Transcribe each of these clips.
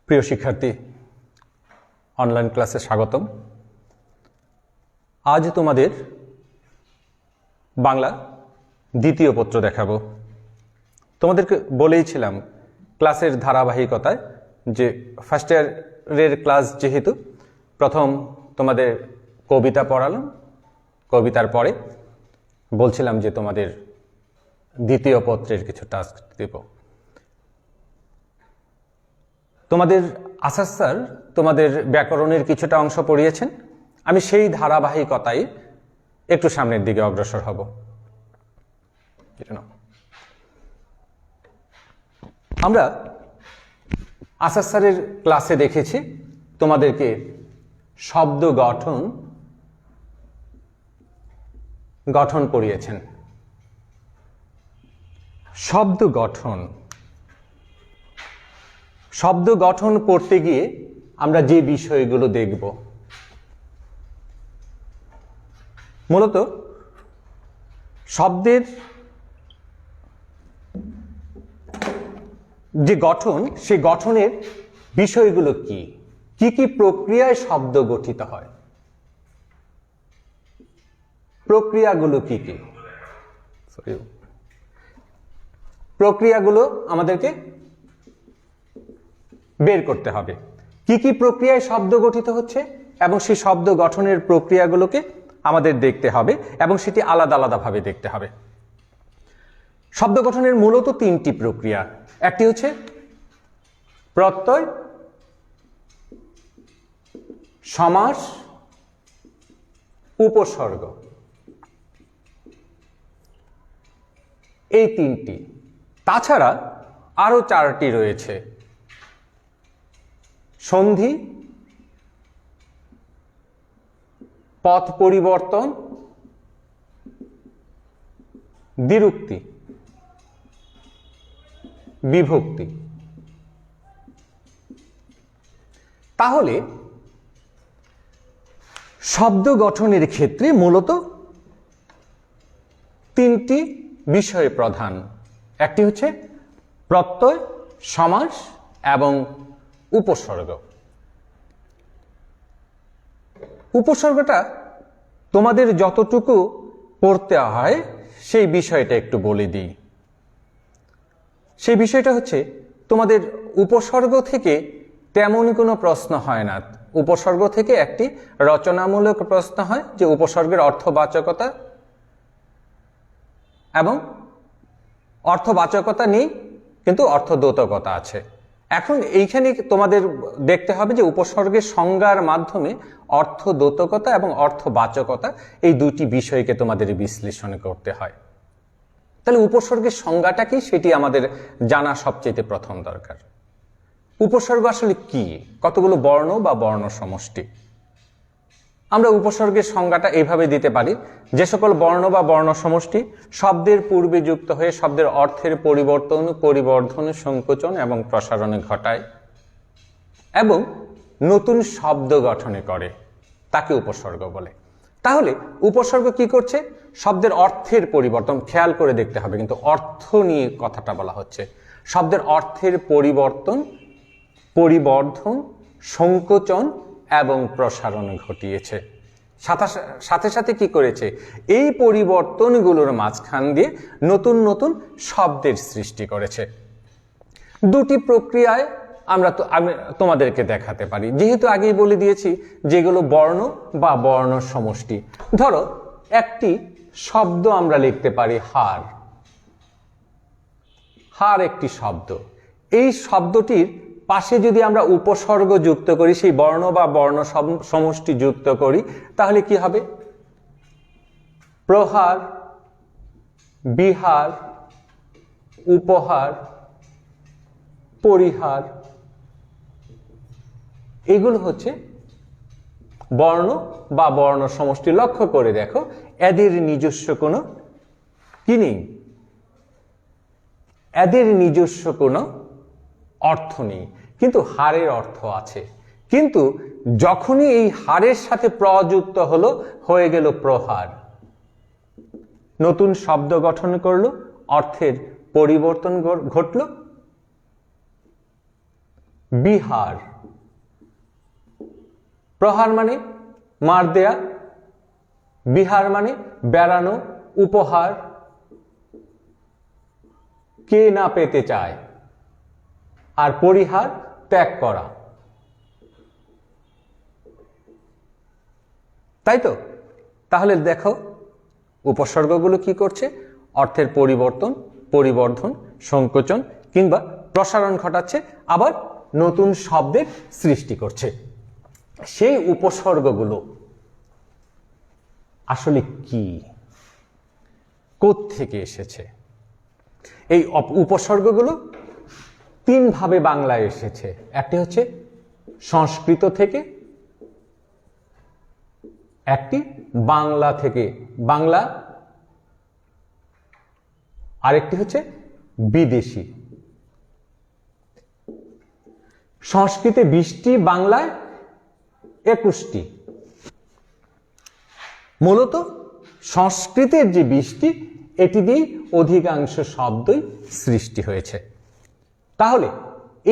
প্রিয় শিক্ষার্থী, অনলাইন ক্লাসে স্বাগতম। আজ তোমাদের বাংলা দ্বিতীয় পত্র দেখাবো। তোমাদেরকে বলেইছিলাম ক্লাসের ধারাবাহিকতায় যে ফার্স্ট ইয়ারের ক্লাস যেহেতু প্রথম তোমাদের কবিতা পড়ালাম, কবিতার পরে বলছিলাম যে তোমাদের দ্বিতীয় পত্রের কিছু টাস্ক দেব। তোমাদের আসাদ স্যার তোমাদের ব্যাকরণের কিছুটা অংশ পড়িয়েছেন, আমি সেই ধারাবাহিকতায় একটু সামনের দিকে অগ্রসর হব। আমরা আসাদ স্যারের ক্লাসে দেখেছি তোমাদেরকে শব্দ গঠন পড়িয়েছেন। শব্দ গঠন পড়তে গিয়ে আমরা যে বিষয়গুলো দেখব, মূলত শব্দের যে গঠন, সেই গঠনের বিষয়গুলো কি কি প্রক্রিয়ায় শব্দ গঠিত হয়, প্রক্রিয়াগুলো কি প্রক্রিয়াগুলো আমাদেরকে বের করতে হবে। কি প্রক্রিয়ায় শব্দ গঠিত হচ্ছে এবং সেই শব্দ গঠনের প্রক্রিয়াগুলোকে আমাদের দেখতে হবে এবং সেটি আলাদা আলাদাভাবে দেখতে হবে। শব্দ গঠনের মূলত তিনটি প্রক্রিয়া। একটি হচ্ছে প্রত্যয়, সমাস, উপসর্গ। এই তিনটি, তাছাড়া আরো চারটি রয়েছে: সন্ধি, পথ পরিবর্তন, দ্বিরুক্তি, বিভক্তি। তাহলে শব্দ গঠনের ক্ষেত্রে মূলত তিনটি বিষয় প্রধান। একটি হচ্ছে প্রত্যয়, সমাস এবং উপসর্গ। উপসর্গটা তোমাদের যতটুকু পড়তে হয় সেই বিষয়টা একটু বলে দিই। সেই বিষয়টা হচ্ছে তোমাদের উপসর্গ থেকে তেমন কোনো প্রশ্ন হয় না। উপসর্গ থেকে একটি রচনামূলক প্রশ্ন হয় যে উপসর্গের অর্থবাচকতা, এবং অর্থবাচকতা নেই কিন্তু অর্থদ্যোতকতা আছে। এখন এইখানে তোমাদের দেখতে হবে যে উপসর্গের সংজ্ঞার মাধ্যমে অর্থদ্যোতকতা এবং অর্থবাচকতা এই দুটি বিষয়কে তোমাদের বিশ্লেষণ করতে হয়। তাহলে উপসর্গের সংজ্ঞাটা কি সেটি আমাদের জানা সবচেয়ে প্রথম দরকার। উপসর্গ আসলে কি, কতগুলো বর্ণ বা বর্ণ সমষ্টি। আমরা উপসর্গের সংজ্ঞাটা এইভাবে দিতে পারি: যে সকল বর্ণ বা বর্ণ সমষ্টি শব্দের পূর্বে যুক্ত হয়ে শব্দের অর্থের পরিবর্ধন, সংকোচন এবং প্রসারণে ঘটায় এবং নতুন শব্দ গঠনে করে, তাকে উপসর্গ বলে। তাহলে উপসর্গ কি করছে? শব্দের অর্থের পরিবর্তন। খেয়াল করে দেখতে হবে, কিন্তু অর্থ নিয়ে কথাটা বলা হচ্ছে। শব্দের অর্থের পরিবর্ধন, সংকোচন এবং প্রসারণ ঘটিয়েছে। সাথে সাথে কি করেছে? এই পরিবর্তনগুলোর মাঝখান দিয়ে নতুন নতুন শব্দের সৃষ্টি করেছে। দুটি প্রক্রিয়ায় আমি তোমাদেরকে দেখাতে পারি, যেহেতু আগেই বলে দিয়েছি যেগুলো বর্ণ বা বর্ণ সমষ্টি। ধরো একটি শব্দ আমরা লিখতে পারি হার। হার একটি শব্দ। এই শব্দটির পাশে যদি আমরা উপসর্গ যুক্ত করি, সেই বর্ণ বা বর্ণ সমষ্টি যুক্ত করি, তাহলে কি হবে? প্রহার, বিহার, উপহার, পরিহার, এগুলো হচ্ছে বর্ণ বা বর্ণ সমষ্টি। লক্ষ্য করে দেখো, এদের নিজস্ব কোনো কি নেই, এদের নিজস্ব কোনো অর্থ নেই, কিন্তু হারের অর্থ আছে। কিন্তু যখনই এই হারের সাথে প্রযুক্ত হলো, হয়ে গেল প্রহার। নতুন শব্দ গঠন করলো, অর্থের পরিবর্তন ঘটলো, বিহার। প্রহার মানে মার দেয়া, বিহার মানে বেড়ানো, উপহার। কে না পেতে চায়, আর পরিহার ত্যাগ করা, তাই তো? তাহলে দেখো উপসর্গগুলো কি করছে? অর্থের পরিবর্তন, পরিবর্ধন, সংকোচন কিংবা প্রসারণ ঘটাচ্ছে, আবার নতুন শব্দের সৃষ্টি করছে। সেই উপসর্গগুলো আসলে কি, কোত্থেকে এসেছে? এই উপসর্গগুলো তিন ভাবে বাংলায় এসেছে। একটি হচ্ছে সংস্কৃত থেকে, একটি বাংলা থেকে, বাংলা, আরেকটি হচ্ছে বিদেশি। সংস্কৃতে 20টি, বাংলায় 21টি। মূলত সংস্কৃতের যে 20টি, এটি দিয়েই অধিকাংশ শব্দই সৃষ্টি হয়েছে। তাহলে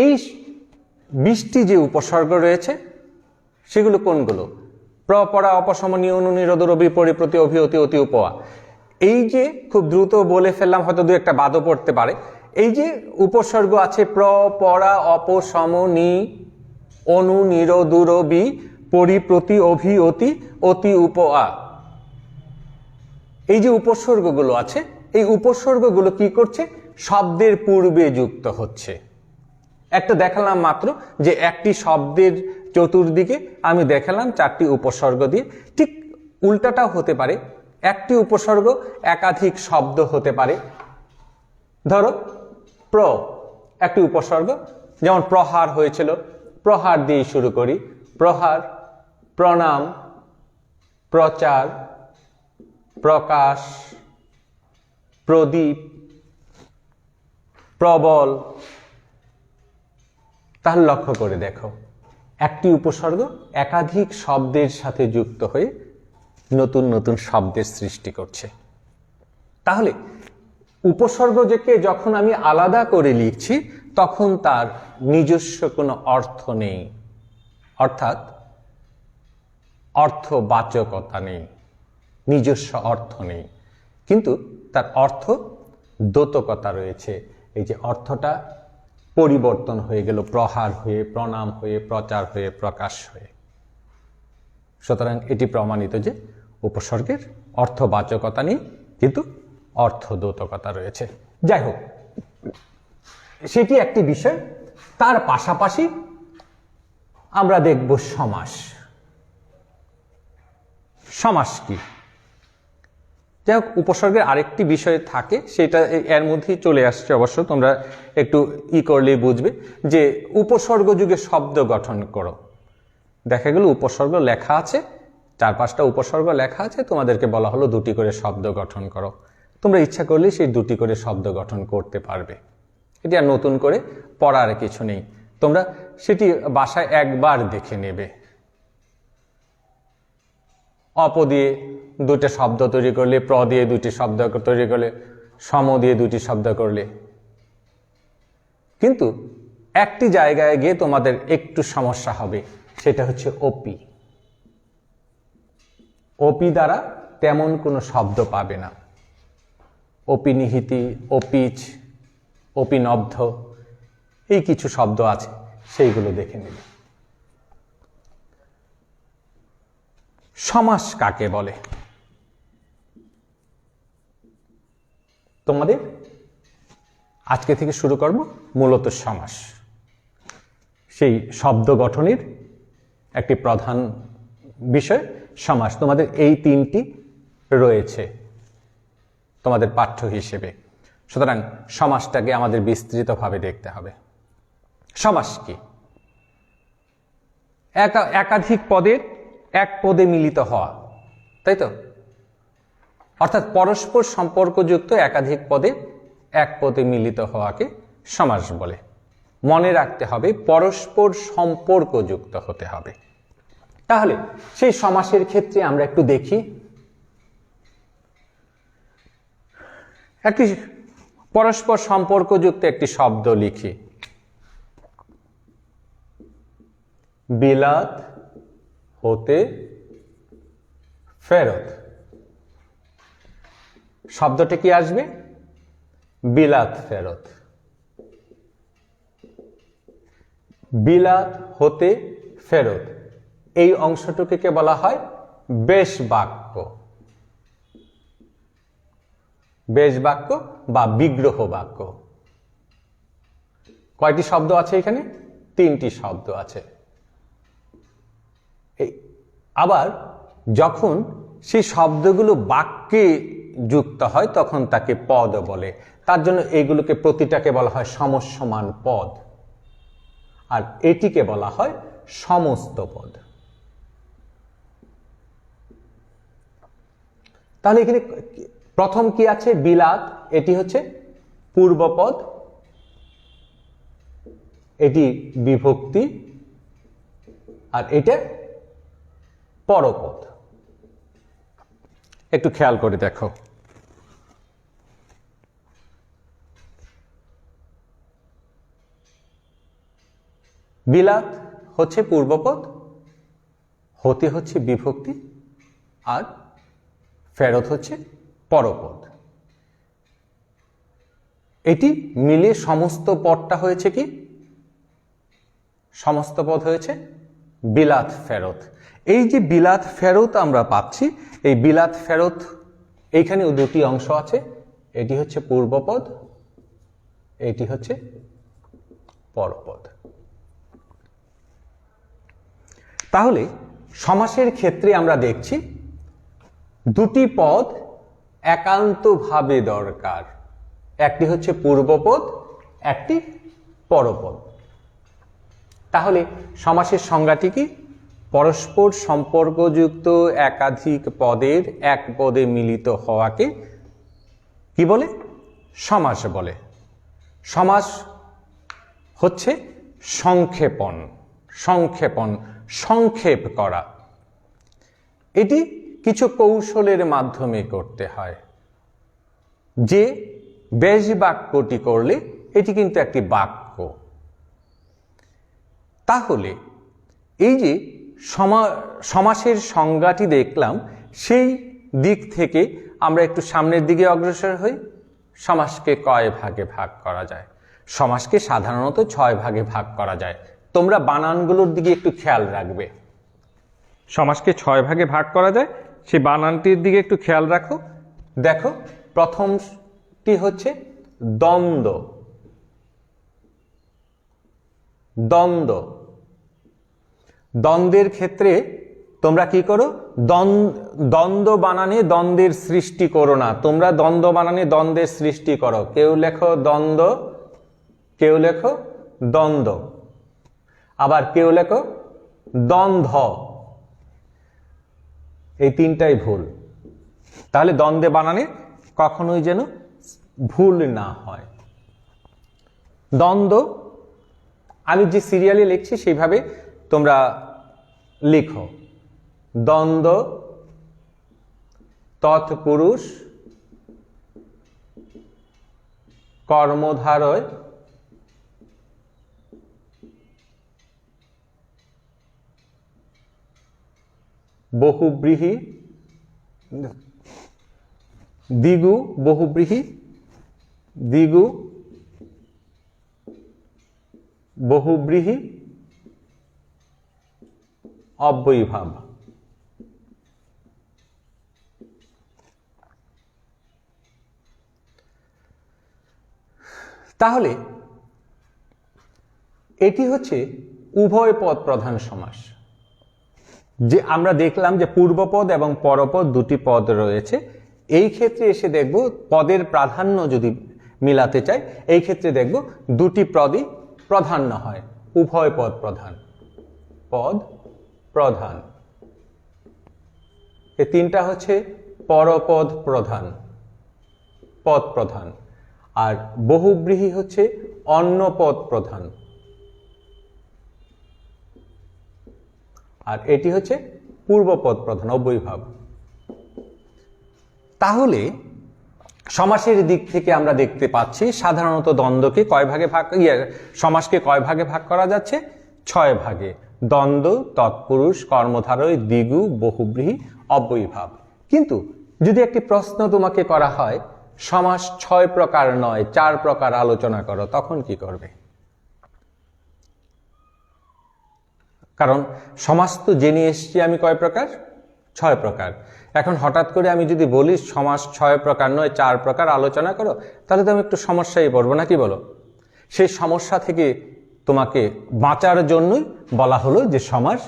এই 20টি যে উপসর্গ রয়েছে সেগুলো কোনগুলো? প্র, পরা, অপসম, নিয়ন, নিরোধ, রবি, পরিপ্রতি, অভি, অতি, অতি, উপয়া। এই যে খুব দ্রুত বলে ফেললাম, হয়তো দু একটা বাদও পড়তে পারে। এই যে উপসর্গ আছে প্র, পরা, অপসম, নি, অনু, নিরোধ, রবি, পরিপ্রতি, অভি, অতি, অতি, উপয়া। এই যে উপসর্গগুলো আছে, এই উপসর্গগুলো কি করছে? শব্দের পূর্বে যুক্ত হচ্ছে। একটা দেখালাম মাত্র যে একটি শব্দের চতুর্দিকে আমি দেখালাম 4টি উপসর্গ দিয়ে। ঠিক উল্টাটাও হতে পারে, একটি উপসর্গ একাধিক শব্দ হতে পারে। ধরো প্র একটি উপসর্গ, যেমন প্রহার হয়েছিল, প্রহার দিয়ে শুরু করি। প্রহার, প্রণাম, প্রচার, প্রকাশ, প্রদীপ, প্রবল। তাহলে লক্ষ্য করে দেখো, একটি উপসর্গ একাধিক শব্দের সাথে যুক্ত হয়ে নতুন নতুন শব্দের সৃষ্টি করছে। তাহলে উপসর্গকে যখন আমি আলাদা করে লিখছি, তখন তার নিজস্ব কোনো অর্থ নেই, অর্থাৎ অর্থবাচকতা নেই, নিজস্ব অর্থ নেই, কিন্তু তার অর্থ দ্যোতকতা রয়েছে। এই যে অর্থটা পরিবর্তন হয়ে গেল, প্রহার হয়ে, প্রণাম হয়ে, প্রচার হয়ে, প্রকাশ হয়ে। সুতরাং এটি প্রমাণিত যে উপসর্গের অর্থবাচকতা নেই, কিন্তু অর্থদ্যোতকতা রয়েছে। যাই হোক, সেটি একটি বিষয়। তার পাশাপাশি আমরা দেখব সমাস। সমাস কি? যাই হোক, উপসর্গের আরেকটি বিষয় থাকে, সেটা এর মধ্যেই চলে আসছে। অবশ্য তোমরা একটু করলেই বুঝবে যে উপসর্গ যুগে শব্দ গঠন করো। দেখা গেল উপসর্গ লেখা আছে, 4-5টা উপসর্গ লেখা আছে, তোমাদেরকে বলা হলো 2টি করে শব্দ গঠন করো। তোমরা ইচ্ছা করলে সেই 2টি করে শব্দ গঠন করতে পারবে। এটি আর নতুন করে পড়ার কিছু নেই, তোমরা সেটি বাসায় একবার দেখে নেবে। অপ দিয়ে 2টা শব্দ তৈরি করলে, প্র দিয়ে 2টি শব্দ তৈরি করলে, সম দিয়ে 2টি শব্দ করলে। কিন্তু একটি জায়গায় গিয়ে তোমাদের একটু সমস্যা হবে, সেটা হচ্ছে অপি। অপি দ্বারা তেমন কোনো শব্দ পাবে না। অপিনিহিতি, অপিচ, অপিনব্ধ, এই কিছু শব্দ আছে, সেইগুলো দেখে নেবে। সমাস কাকে বলে? তোমাদের আজকে থেকে শুরু করব মূলত সমাস। সেই শব্দ গঠনের একটি প্রধান বিষয় সমাস। তোমাদের এই 3টি রয়েছে তোমাদের পাঠ্য হিসেবে। সুতরাং সমাসটাকে আমাদের বিস্তৃতভাবে দেখতে হবে। সমাস কি? একাধিক পদের এক পদে মিলিত হওয়া, তাই তো? অর্থাৎ পরস্পর সম্পর্কযুক্ত একাধিক পদে এক পদে মিলিত হওয়াকে সমাস বলে। মনে রাখতে হবে পরস্পর সম্পর্কযুক্ত হতে হবে। তাহলে সেই সমাসের ক্ষেত্রে আমরা একটু দেখি। একটি পরস্পর সম্পর্কযুক্ত একটি শব্দ লিখি। বিলাত হতে ফেরত। শব্দটা কি আসবে? বিলাত ফেরত। বিলাত হতে ফেরত এই অংশটুকুকে বলা হয় বেশ বাক্য। বেশ বাক্য বা বিগ্রহ বাক্য। কয়টি শব্দ আছে এখানে? 3টি শব্দ আছে। আবার যখন সেই শব্দগুলো বাক্যে যুক্ত হয় তখন তাকে পদ বলে। তার জন্য এইগুলোকে প্রতিটাকে বলা হয় সমস্যমান পদ, আর এটিকে বলা হয় সমস্ত পদ। তাহলে এখানে প্রথম কি আছে? বিলাত। এটি হচ্ছে পূর্বপদ, এটি বিভক্তি, আর এটা পরপদ। একটু খেয়াল করে দেখো। বিলাত হচ্ছে পূর্বপদ, হতে হচ্ছে বিভক্তি, আর ফেরত হচ্ছে পরপদ। এটি মিলে সমস্ত পদটা হয়েছে কি? সমস্ত পদ হয়েছে বিলাত ফেরত। এই যে বিলাত ফেরত আমরা পাচ্ছি, এই বিলাত ফেরত এইখানে 2টি অংশ আছে। এটি হচ্ছে পূর্বপদ, এটি হচ্ছে পরপদ। তাহলে সমাসের ক্ষেত্রে আমরা দেখছি 2টি পদ একান্তভাবে দরকার। একটি হচ্ছে পূর্বপদ, একটি পরপদ। তাহলে সমাসের সংজ্ঞাটি কি? পরস্পর সম্পর্কযুক্ত একাধিক পদের এক পদে মিলিত হওয়াকে কি বলে? সমাস বলে। সমাস হচ্ছে সংক্ষেপণ, সংক্ষেপণ, সংক্ষেপ করা। এটি কিছু কৌশলের মাধ্যমে করতে হয়। যে বেশ বাক্যটি করলে এটি কিন্তু একটি বাক্য। তাহলে এই যে সমাসের সংজ্ঞাটি দেখলাম, সেই দিক থেকে আমরা একটু সামনের দিকে অগ্রসর হই। সমাসকে কয় ভাগে ভাগ করা যায়? সমাসকে সাধারণত 6 ভাগে ভাগ করা যায়। তোমরা বানানগুলোর দিকে একটু খেয়াল রাখবে। সমাসকে 6 ভাগে ভাগ করা যায়, সেই বানানটির দিকে একটু খেয়াল রাখো। দেখো, প্রথমটি হচ্ছে দ্বন্দ্ব। দ্বন্দ্ব। দ্বন্দ্বের ক্ষেত্রে তোমরা কি করো? দ্বন্দ্ব বানানে দ্বন্দ্বের সৃষ্টি করো না, তোমরা দ্বন্দ্ব বানানে দ্বন্দ্বের সৃষ্টি করো। কেউ লেখো দ্বন্দ্ব, কেউ লেখো দ্বন্দ্ব, আবার কেউ লেখো দ্বন্দ্ব। এই 3টাই ভুল। তাহলে দ্বন্দ্বে বানানে কখনোই যেন ভুল না হয়। দ্বন্দ্ব আমি যে সিরিয়ালে লিখছি সেইভাবে তোমরা লিখো। দ্বন্দ্ব তৎপুরুষ কর্মধারয় বহুব্রীহি দ্বিগু, বহুব্রীহি দ্বিগু, বহুব্রীহি অব্যয়ীভাব। তাহলে এটি হচ্ছে উভয় পদ প্রধান সমাস। যে আমরা দেখলাম যে পূর্বপদ এবং পরপদ 2টি পদ রয়েছে। এই ক্ষেত্রে এসে দেখব পদের প্রাধান্য যদি মিলাতে চাই, এই ক্ষেত্রে দেখব 2টি পদই প্রাধান্য হয়। উভয় পদ প্রধান, পদ প্রধান। এই 3টা হচ্ছে পরপদ প্রধান, পদ প্রধান। আর বহুব্রীহি হচ্ছে অন্য পদ প্রধান, আর এটি হচ্ছে পূর্বপদ প্রধান, অব্যয়ীভাব। তাহলে সমাসের দিক থেকে আমরা দেখতে পাচ্ছি সাধারণত দ্বন্দ্বকে কয় ভাগে ভাগ, সমাসকে কয় ভাগে ভাগ করা যাচ্ছে? 6 ভাগে। দ্বন্দ্ব, তৎপুরুষ, কর্মধারয়, দ্বিগু, বহুব্রীহি, অব্যয়ীভাব। কিন্তু যদি একটি প্রশ্ন তোমাকে করা হয় সমাস 6 প্রকার নয় 4 প্রকার আলোচনা করো, তখন কি করবে? কারণ সমাস তো জেনে এসছি আমি কয় প্রকার, 6 প্রকার। এখন হঠাৎ করে আমি যদি বলি সমাস 6 প্রকার নয় 4 প্রকার আলোচনা করো, তাহলে তো আমি একটু সমস্যায় পড়বো, নাকি বলো? সেই সমস্যা থেকে তোমাকে বাঁচার জন্যই বলা হলো যে সমাস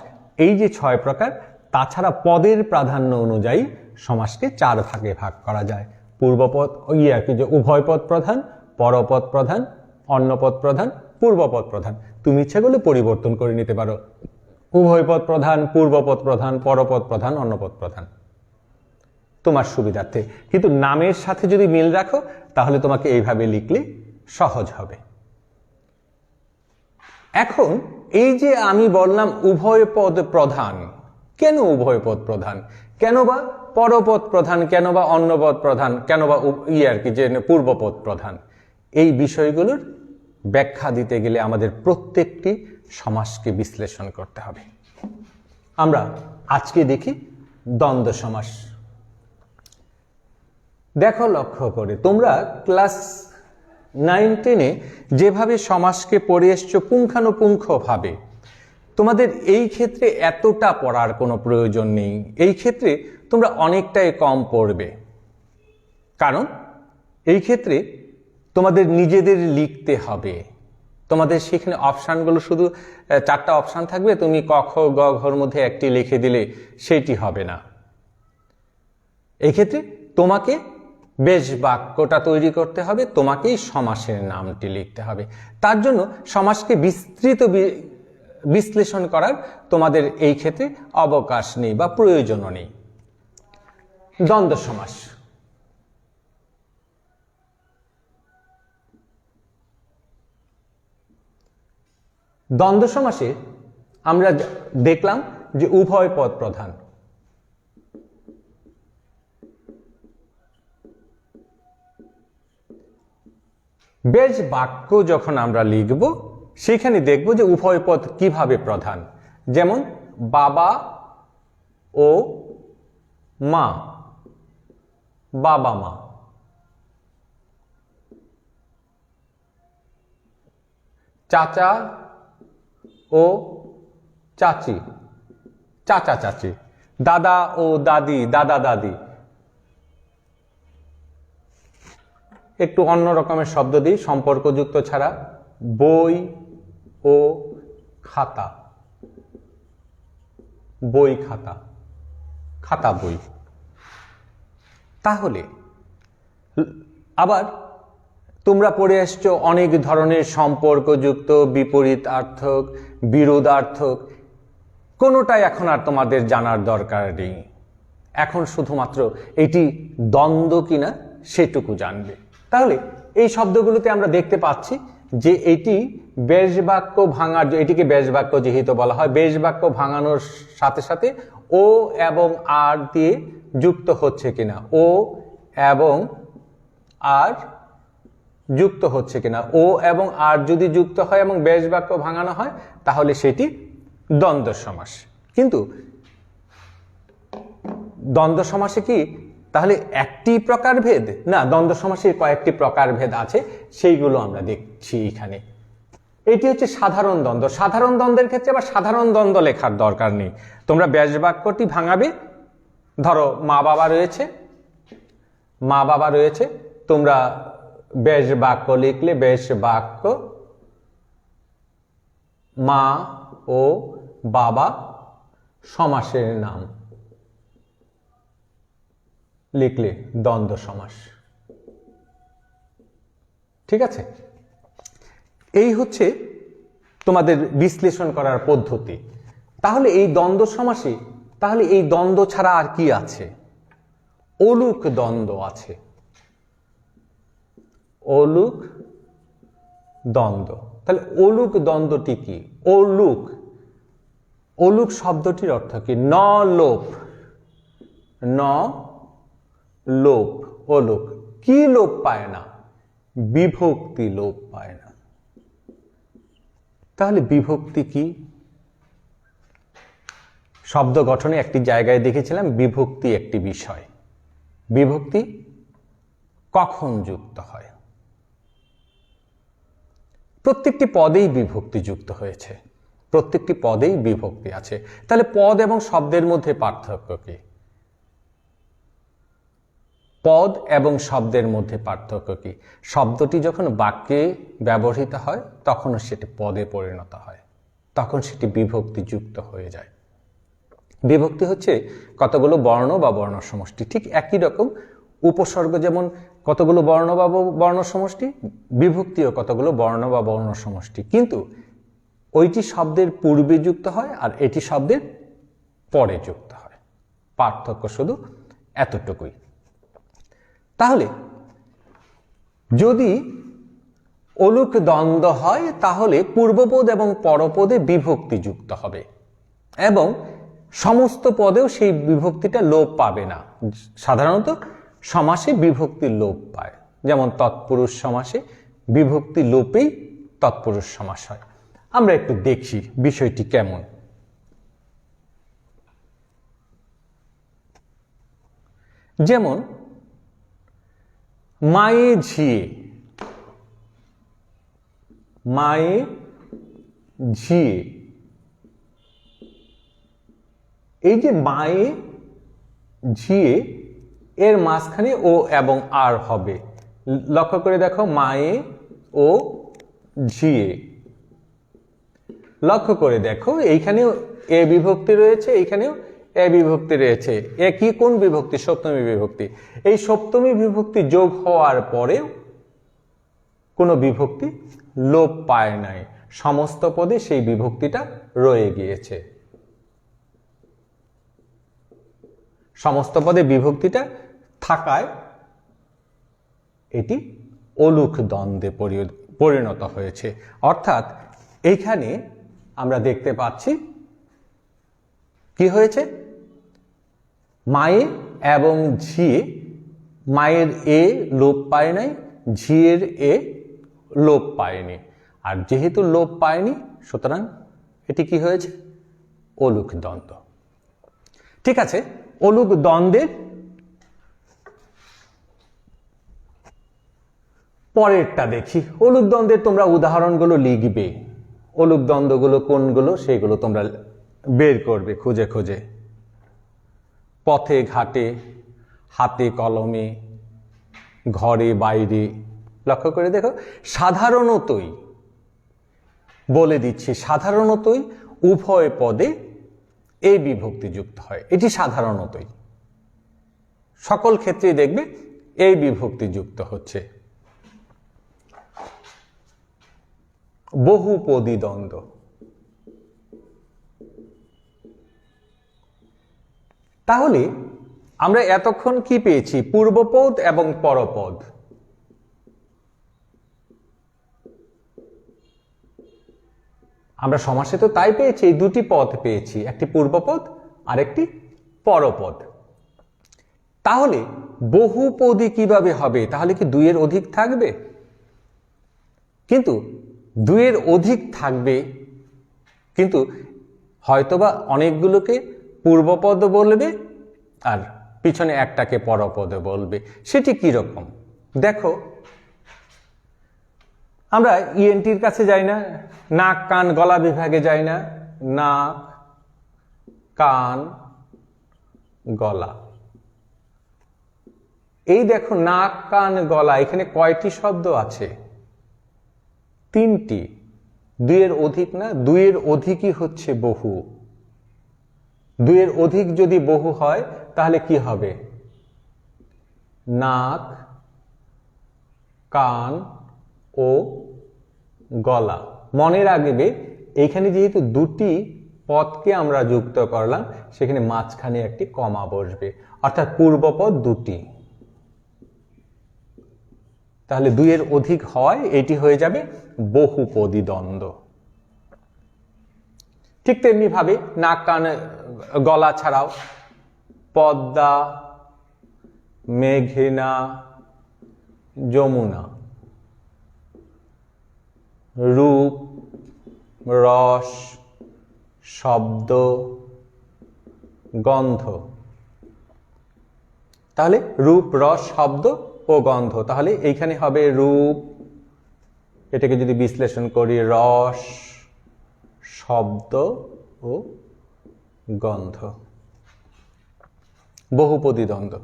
এই যে 6 প্রকার, তাছাড়া পদের প্রাধান্য অনুযায়ী সমাসকে 4 ভাগে ভাগ করা যায়। পূর্বপদ আর কি, যে উভয়পদ প্রধান, পরপদ প্রধান, অন্যপদ প্রধান, পূর্বপদ প্রধান। তুমি ইচ্ছে করলে পরিবর্তন করে নিতে পারো, উভয়পদ প্রধান, পূর্বপদ প্রধান, পরপদ প্রধান, অন্যপদ প্রধান, তোমার সুবিধার্থে। কিন্তু নামের সাথে যদি মিল রাখো তাহলে তোমাকে এইভাবে লিখলে সহজ হবে। এখন এই যে আমি বললাম উভয় পদ প্রধান, কেন উভয় পদ প্রধান, কেন বা পরপদ প্রধান, কেন বা অন্যপদ প্রধান, কেন বা আর কি যে পূর্বপদ প্রধান, এই বিষয়গুলোর ব্যাখ্যা দিতে গেলে আমাদের প্রত্যেকটি সমাসকে বিশ্লেষণ করতে হবে। আমরা আজকে দেখি দ্বন্দ্ব সমাস। দেখো, লক্ষ্য করে তোমরা ক্লাস 9-10-এ যেভাবে সমাসকে পড়ে এসছো পুঙ্খানুপুঙ্খভাবে, তোমাদের এই ক্ষেত্রে এতটা পড়ার কোনো প্রয়োজন নেই। এই ক্ষেত্রে তোমরা অনেকটাই কম পড়বে, কারণ এই ক্ষেত্রে তোমাদের নিজেদের লিখতে হবে। তোমাদের সেখানে অপশানগুলো শুধু 4টা অপশান থাকবে, তুমি ক খ গ ঘর মধ্যে একটি লিখে দিলে সেটি হবে না। এই ক্ষেত্রে তোমাকে বেশ বাক্যটা তৈরি করতে হবে, তোমাকেই সমাসের নামটি লিখতে হবে। তার জন্য সমাসকে বিস্তৃত বিশ্লেষণ করার তোমাদের এই ক্ষেত্রে অবকাশ নেই বা প্রয়োজনও নেই। দ্বন্দ্ব সমাস। দ্বন্দ্ব সমাসে আমরা দেখলাম যে উভয় পদ প্রধান। বেশ বাক্য যখন আমরা লিখব সেখানে দেখব যে উভয় পদ কিভাবে প্রধান। যেমন বাবা ও মা, বাবা মা। চাচা ও চাচি, চাচা চাচি। দাদা ও দাদি, দাদা দাদি। একটু অন্য রকমের শব্দ দিই সম্পর্কযুক্ত ছাড়া, বই ও খাতা, বই খাতা, খাতা বই। তাহলে আবার তোমরা পড়ে আসছো অনেক ধরনের সম্পর্কযুক্ত, বিপরীতার্থক, বিরোধার্থক। কোনোটাই এখন আর তোমাদের জানার দরকার নেই। এখন শুধুমাত্র এটি দ্বন্দ্ব কিনা সেটুকু জানবে। তাহলে এই শব্দগুলোতে আমরা দেখতে পাচ্ছি যে এটি বেশ বাক্য ভাঙার, এটিকে বেশ বাক্য যেহেতু বলা হয়, বেশ বাক্য ভাঙানোর সাথে সাথে ও এবং আর দিয়ে যুক্ত হচ্ছে কিনা, ও এবং আর যুক্ত হচ্ছে কিনা। ও এবং আর যদি যুক্ত হয় এবং বেশ বাক্য ভাঙানো হয় তাহলে সেটি দ্বন্দ্ব সমাস। কিন্তু দ্বন্দ্ব সমাসে কি তাহলে একটি প্রকারভেদ? না, দ্বন্দ্ব সমাসের কয়েকটি প্রকারভেদ আছে, সেইগুলো আমরা দেখছি এখানে। এটি হচ্ছে সাধারণ দ্বন্দ্ব। সাধারণ দ্বন্দ্বের ক্ষেত্রে আবার সাধারণ দ্বন্দ্ব লেখার দরকার নেই। তোমরা ব্যাস বাক্যটি ভাঙাবে। ধরো মা বাবা রয়েছে, মা বাবা রয়েছে, তোমরা বেশ বাক্য লিখলে বেশ বাক্য মা ও বাবা সমাসের নাম লিখলে দ্বন্দ্ব সমাস। ঠিক আছে, এই হচ্ছে তোমাদের বিশ্লেষণ করার পদ্ধতি। তাহলে এই দ্বন্দ্ব সমাসে তাহলে এই দ্বন্দ্ব ছাড়া আর কি আছে? অলুক দ্বন্দ্ব আছে। অলুক দ্বন্দ্ব। তাহলে অলুক দ্বন্দ্বটি কি? অলুক, অলুক শব্দটির অর্থ কি? ন লোপ, ন লোপ। অলুক কি লোপ পায় না? বিভক্তি লোপ পায় না। তাহলে বিভক্তি কি? শব্দ গঠনে একটি জায়গায় দেখেছিলাম বিভক্তি একটি বিষয়। বিভক্তি কখন যুক্ত হয়? প্রত্যেকটি পদেই বিভক্তি যুক্ত হয়েছে, প্রত্যেকটি পদেই বিভক্তি আছে। তাহলে পদ এবং শব্দের মধ্যে পার্থক্য কি? পদ এবং শব্দের মধ্যে পার্থক্য কি? শব্দটি যখন বাক্যে ব্যবহৃত হয় তখনও সেটি পদে পরিণত হয়, তখন সেটি বিভক্তি যুক্ত হয়ে যায়। বিভক্তি হচ্ছে কতগুলো বর্ণ বা বর্ণ সমষ্টি। ঠিক একই রকম উপসর্গ যেমন কতগুলো বর্ণ বা বর্ণ সমষ্টি, বিভক্তিও কতগুলো বর্ণ বা বর্ণ সমষ্টি, কিন্তু ওইটি শব্দের পূর্বে যুক্ত হয় আর এটি শব্দের পরে যুক্ত হয়। পার্থক্য শুধু এতটুকুই। তাহলে যদি অলুক দ্বন্দ্ব হয় তাহলে পূর্বপদ এবং পরপদে বিভক্তি যুক্ত হবে এবং সমস্ত পদেও সেই বিভক্তিটা লোপ পাবে না। সাধারণত সমাসে বিভক্তি লোপ পায়, যেমন তৎপুরুষ সমাসে বিভক্তি লোপেই তৎপুরুষ সমাস হয়। আমরা একটু দেখি বিষয়টি কেমন। যেমন মায়ে ঝিয়ে, মায়ে ঝিয়ে, এই যে মায়ে ঝিয়ে এর মাঝখানে ও এবং আর হবে। লক্ষ্য করে দেখো, মায়ে ও ঝিয়ে, লক্ষ্য করে দেখো এইখানেও এ বিভক্তি রয়েছে, এইখানেও এ বিভক্তি রয়েছে। এ কি, কোন বিভক্তি? সপ্তমী বিভক্তি। এই সপ্তমী বিভক্তি যোগ হওয়ার পরেও কোনো বিভক্তি লোপ পায় নাই, সমস্ত পদে সেই বিভক্তিটা রয়ে গিয়েছে। সমস্ত পদে বিভক্তিটা থাকায় এটি অলুক দ্বন্দ্বে পরিণত হয়েছে। অর্থাৎ এইখানে আমরা দেখতে পাচ্ছি কি হয়েছে, মায়ে এবং ঝিয়ে, মায়ের এ লোপ পায় নাই, ঝিয়ের এ লোপ পায়নি। আর যেহেতু লোপ পায়নি সুতরাং এটি কি হয়েছে? অলুক দ্বন্দ্ব। ঠিক আছে, অলুক দ্বন্দ্বের পরেরটা দেখি। অলুক দ্বন্দ্বের তোমরা উদাহরণগুলো লিখবে, অলুক দ্বন্দ্বগুলো কোনগুলো সেগুলো তোমরা বের করবে খুঁজে খুঁজে। পথে ঘাটে, হাতে কলমে, ঘরে বাইরে। লক্ষ্য করে দেখো, সাধারণতই বলে দিচ্ছি, সাধারণতই উভয় পদে এই বিভক্তি যুক্ত হয়। এটি সাধারণতই, সকল ক্ষেত্রেই দেখবে এই বিভক্তি যুক্ত হচ্ছে। বহুপদী দ্বন্দ্ব, তাহলে আমরা এতক্ষণ কি পেয়েছি? পূর্বপদ এবং পরপদ। আমরা সমাসে তো তাই পেয়েছি, এই দুটি পদ পেয়েছি, একটি পূর্বপদ আর একটি পরপদ। তাহলে বহুপদী কিভাবে হবে? তাহলে কি দুইয়ের অধিক থাকবে? কিন্তু দুইয়ের অধিক থাকবে, কিন্তু হয়তোবা অনেকগুলোকে পূর্বপদ বলবে আর পিছনে একটাকে পরপদ বলবে। সেটি কি রকম দেখো, আমরা ইএনটির কাছে যাই না, নাক কান গলা বিভাগে যাই না, নাক কান গলা। এই দেখো নাক কান গলা, এখানে কয়টি শব্দ আছে? তিনটি। দুইয়ের অধিক না? দুইয়ের অধিকই হচ্ছে বহু। দুইয়ের অধিক যদি বহু হয় তাহলে কি হবে? নাক, কান ও গলা। মনে রাখবে এইখানে যেহেতু দুটি পদকে আমরা যুক্ত করলাম, সেখানে মাঝখানে একটি কমা বসবে, অর্থাৎ পূর্বপদ দুটি। তাহলে দুইয়ের অধিক হয়, এটি হয়ে যাবে বহুপদী দ্বন্দ্ব। ঠিক তেমনি ভাবে নাক কান গলা ছাড়াও পদ্মা, মেঘনা, যমুনা, রূপ, রস, শব্দ, গন্ধ। তাহলে রূপ, রস, শব্দ ও গন্ধ। তাহলে এইখানে হবে রূপ, এটাকে যদি বিশ্লেষণ করি রস, শব্দ ও গন্ধ। বহুপদী দ্বন্দ্ব।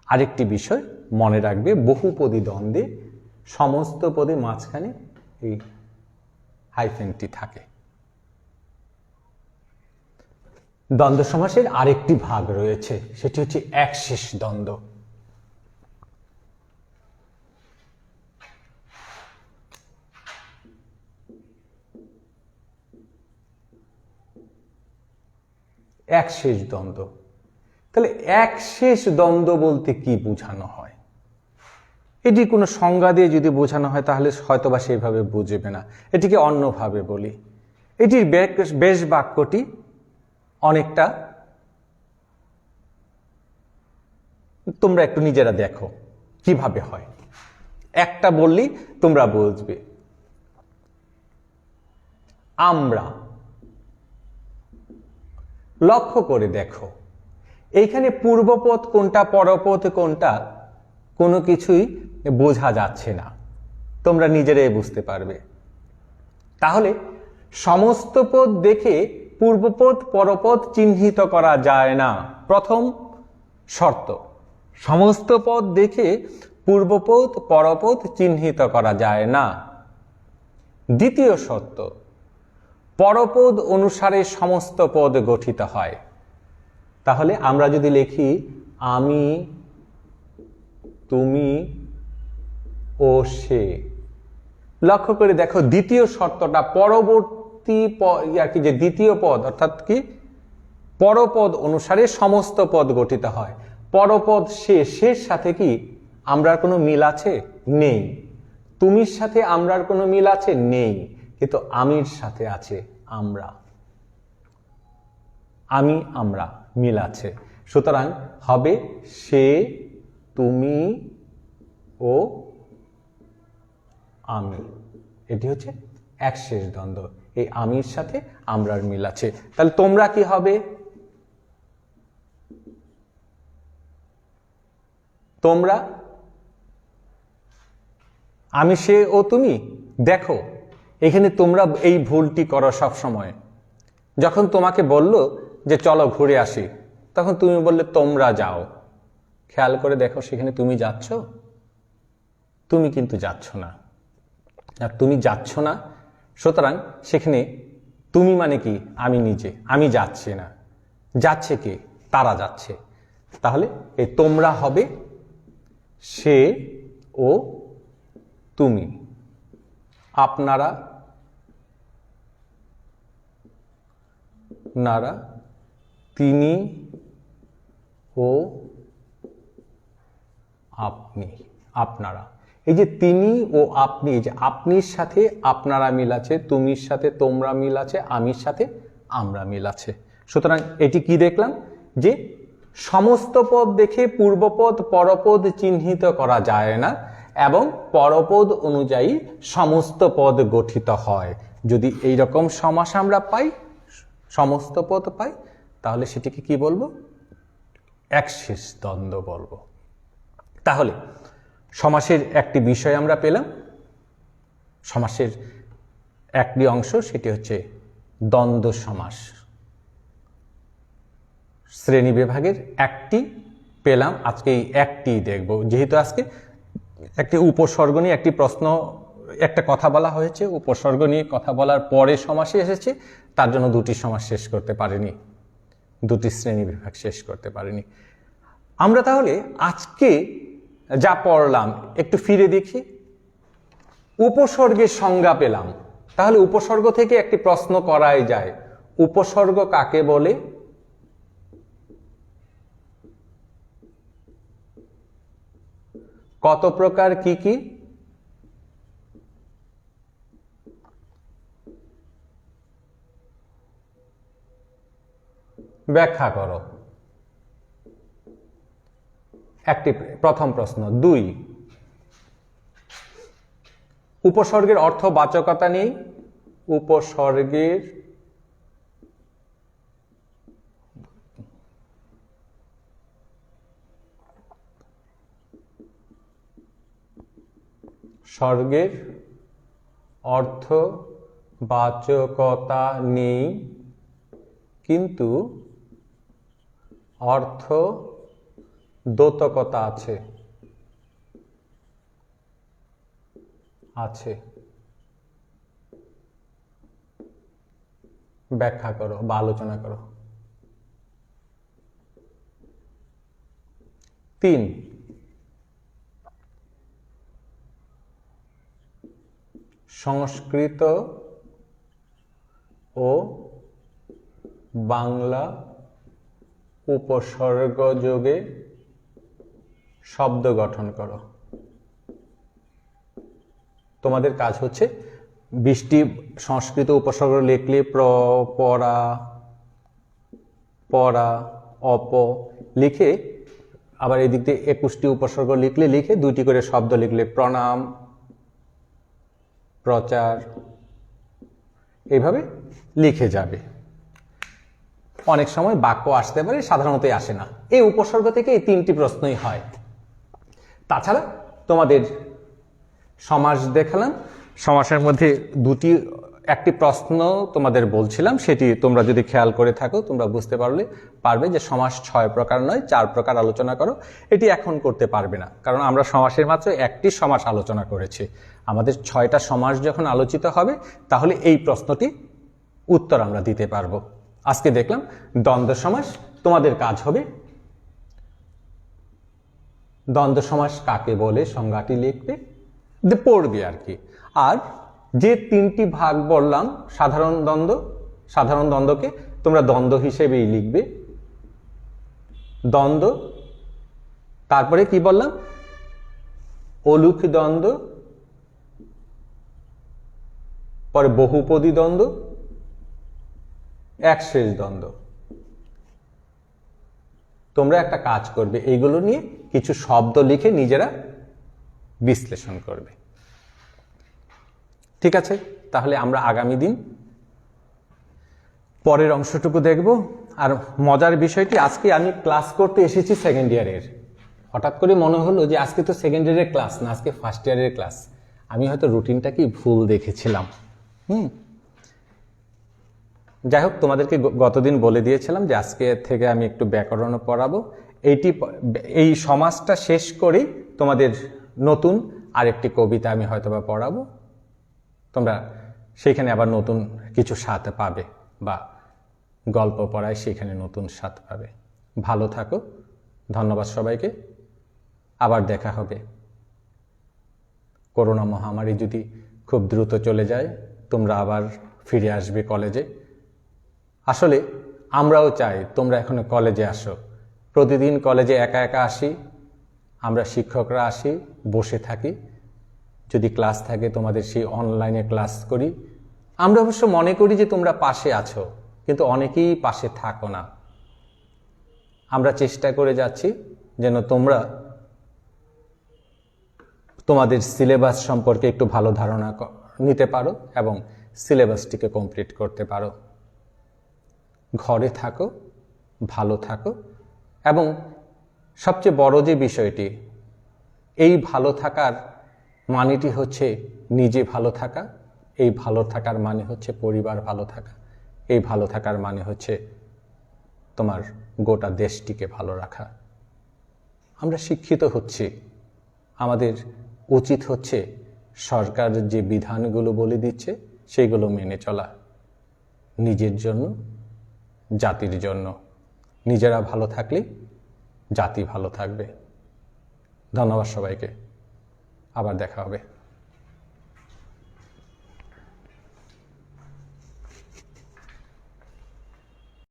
আরেকটি বিষয় মনে রাখবে, বহুপদী দ্বন্দ্বে সমস্ত পদে মাঝখানে এই হাইফেনটি থাকে। দ্বন্দ্ব সমাসের আরেকটি ভাগ রয়েছে, সেটি হচ্ছে একশেষ দ্বন্দ্ব। একশেষ দ্বন্দ্ব। তাহলে একশেষ দ্বন্দ্ব বলতে কি বোঝানো হয়? এটি কোনো সংজ্ঞা দিয়ে যদি বোঝানো হয় তাহলে হয়তোবা সেইভাবে বুঝবে না, এটিকে অন্যভাবে বলি। এটির বেশ বাক্যটি অনেকটা, তোমরা একটু নিজেরা দেখো কিভাবে হয়, একটা বললেই তোমরা বুঝবে। আমরা, লক্ষ্য করে দেখো এইখানে পূর্বপদ কোনটা পরপদ কোনটা কোনো কিছুই বোঝা যাচ্ছে না, তোমরা নিজেরাই বুঝতে পারবে। তাহলে সমস্ত পদ দেখে পূর্বপদ পরপদ চিহ্নিত করা যায় না, প্রথম শর্ত। সমস্ত পদ দেখে পূর্বপদ পরপদ চিহ্নিত করা যায় না। দ্বিতীয় শর্ত, পরপদ অনুসারে সমস্ত পদ গঠিত হয়। তাহলে আমরা যদি লিখি আমি, তুমি ও সে, লক্ষ্য করে দেখো দ্বিতীয় শর্তটা পরবর্তী যে দ্বিতীয় পদ অর্থাৎ কি পরপদ অনুসারে সমস্ত পদ গঠিত হয়। পরপদ সে, সের সাথে কি আমরার কোনো মিল আছে? নেই। তুমির সাথে আমরার কোনো মিল আছে? নেই। কিন্তু আমির সাথে আছে আমরা, আমি আমরা মিল আছে। সুতরাং হবে সে, তুমি ও আমি। এটি হচ্ছে একশেষ দ্বন্দ্ব, এই আমির সাথে আমরার মিল আছে। তাহলে তোমরা কি হবে? তোমরা, আমি, সে ও তুমি। দেখো এখানে তোমরা এই ভুলটি করো সব সময়। যখন তোমাকে বলল যে চলো ঘুরে আসি, তখন তুমি বললে তোমরা যাও। খেয়াল করে দেখো সেখানে তুমি যাচ্ছ? তুমি কিন্তু যাচ্ছ না। আর তুমি যাচ্ছ না, সুতরাং সেখানে তুমি মানে কি? আমি নিজে, আমি যাচ্ছি না। যাচ্ছে কে? তারা যাচ্ছে। তাহলে এই তোমরা হবে সে ও তুমি। আপনারা, নারা, তিনি ও আপনি, আপনারা। এই যে তিনি ও আপনি, এই যে আপনির সাথে আপনারা মিল আছে, তুমির সাথে তোমরা মিল আছে, আমির সাথে আমরা মিল আছে। সুতরাং এটি কি দেখলাম? যে সমস্ত পদ দেখে পূর্বপদ পরপদ চিহ্নিত করা যায় না এবং পরপদ অনুযায়ী সমস্ত পদ গঠিত হয়। যদি এই রকম সমাস আমরা পাই, সমস্ত পদ পাই, তাহলে সেটিকে কি বলবো? একশেষ দ্বন্দ্ব বলবো। তাহলে সমাসের একটি বিষয় আমরা পেলাম, সমাসের একটি অংশ, সেটি হচ্ছে দ্বন্দ্ব সমাস। শ্রেণী বিভাগের একটি পেলাম, আজকে এই একটি দেখব। যেহেতু আজকে একটি উপসর্গ নিয়ে একটি প্রশ্ন, একটা কথা বলা হয়েছে, উপসর্গ নিয়ে কথা বলার পরে সমাসে এসেছে, তার জন্য দুটি সমাস শেষ করতে পারিনি, দুটি শ্রেণী বিভাগ শেষ করতে পারিনি। আমরা তাহলে আজকে যা পড়লাম একটু ফিরে দেখি। উপসর্গের সংজ্ঞা পেলাম, তাহলে উপসর্গ থেকে একটি প্রশ্ন করাই যায়, উপসর্গ কাকে বলে? কত প্রকার, কি কি? ব্যাখ্যা করো। একটি প্রথম প্রশ্ন। 2, উপসর্গের অর্থবাচকতা নেই। উপসর্গের স্বর্গের অর্থবাচকতা নেই, কিন্তু অর্থদ্যোতকতা আছে। ব্যাখ্যা করো বা আলোচনা করো। 3, সংস্কৃত ও বাংলা উপসর্গ যোগে শব্দ গঠন করো। তোমাদের কাজ হচ্ছে 20টি সংস্কৃত উপসর্গ লিখলে পড়া, পড়া, অপ লিখে, আবার এই দিক দিয়ে 21টি উপসর্গ লিখে 2টি করে শব্দ লিখলে প্রণাম, প্রচার, এইভাবে লিখে যাবে। অনেক সময় বাক্য আসতে পারে, সাধারণত আসে না। এই উপসর্গ থেকে এই 3টি প্রশ্নই হয়। তাছাড়া তোমাদের সমাস দেখালাম, সমাসের মধ্যে একটি প্রশ্ন তোমাদের বলছিলাম, সেটি তোমরা যদি খেয়াল করে থাকো তোমরা বুঝতে পারবে যে সমাস 6 প্রকার নয় 4 প্রকার আলোচনা করো। এটি এখন করতে পারবে না, কারণ আমরা সমাসের মাত্র একটি সমাস আলোচনা করেছি। আমাদের 6টা সমাস যখন আলোচিত হবে তাহলে এই প্রশ্নটি উত্তর আমরা দিতে পারবো। আজকে দেখলাম দ্বন্দ্ব সমাস। তোমাদের কাজ হবে দ্বন্দ্ব সমাস কাকে বলে সংজ্ঞাটি লিখবে, পড়বে আর কি। আর যে 3টি ভাগ বললাম, সাধারণ দ্বন্দ্বকে তোমরা দ্বন্দ্ব হিসেবেই লিখবে। দ্বন্দ্ব, তারপরে কি বললাম, অলুক দ্বন্দ্ব, পরে বহুপদী দ্বন্দ্ব, একশেষ দ্বন্দ্ব। তোমরা একটা কাজ করবে, এইগুলো নিয়ে কিছু শব্দ লিখে নিজেরা বিশ্লেষণ করবে। ঠিক আছে, তাহলে আমরা আগামী দিন পরের অংশটুকু দেখব। আর মজার বিষয়টি, আজকে আমি ক্লাস করতে এসেছি সেকেন্ড ইয়ারের। হঠাৎ করে মনে হলো যে আজকে তো সেকেন্ড ইয়ারের ক্লাস না, আজকে ফার্স্ট ইয়ারের ক্লাস। আমি হয়তো রুটিনটা কি ভুল দেখেছিলাম। যাই হোক, তোমাদেরকে গতদিন বলে দিয়েছিলাম যে আজকে থেকে আমি একটু ব্যাকরণও পড়াবো। এই সমাজটা শেষ করেই তোমাদের নতুন আরেকটি কবিতা আমি হয়তোবা পড়াবো। তোমরা সেখানে আবার নতুন কিছু স্বাদ পাবে, বা গল্প পড়ায় সেখানে নতুন স্বাদ পাবে। ভালো থাকো, ধন্যবাদ সবাইকে। আবার দেখা হবে। করোনা মহামারী যদি খুব দ্রুত চলে যায়, তোমরা আবার ফিরে আসবে কলেজে। আসলে আমরাও চাই তোমরা এখন কলেজে আসো। প্রতিদিন কলেজে একা একা আসি, আমরা শিক্ষকরা আসি, বসে থাকি। যদি ক্লাস থাকে তোমাদের সেই অনলাইনে ক্লাস করি। আমরা অবশ্য মনে করি যে তোমরা পাশে আছো, কিন্তু অনেকেই পাশে থাকো না। আমরা চেষ্টা করে যাচ্ছি যেন তোমরা তোমাদের সিলেবাস সম্পর্কে একটু ভালো ধারণা নিতে পারো এবং সিলেবাসটিকে কমপ্লিট করতে পারো। ঘরে থাকো, ভালো থাকো, এবং সবচেয়ে বড় যে বিষয়টি, এই ভালো থাকার মানেটি হচ্ছে নিজে ভালো থাকা। এই ভালো থাকার মানে হচ্ছে পরিবার ভালো থাকা। এই ভালো থাকার মানে হচ্ছে তোমার গোটা দেশটিকে ভালো রাখা। আমরা শিক্ষিত হচ্ছি, আমাদের উচিত হচ্ছে সরকার যে বিধানগুলো বলে দিচ্ছে সেগুলো মেনে চলা। নিজের জন্য, জাতির জন্য। নিজেরা ভালো থাকলে জাতি ভালো থাকবে। ধন্যবাদ সবাইকে। আবার দেখা হবে।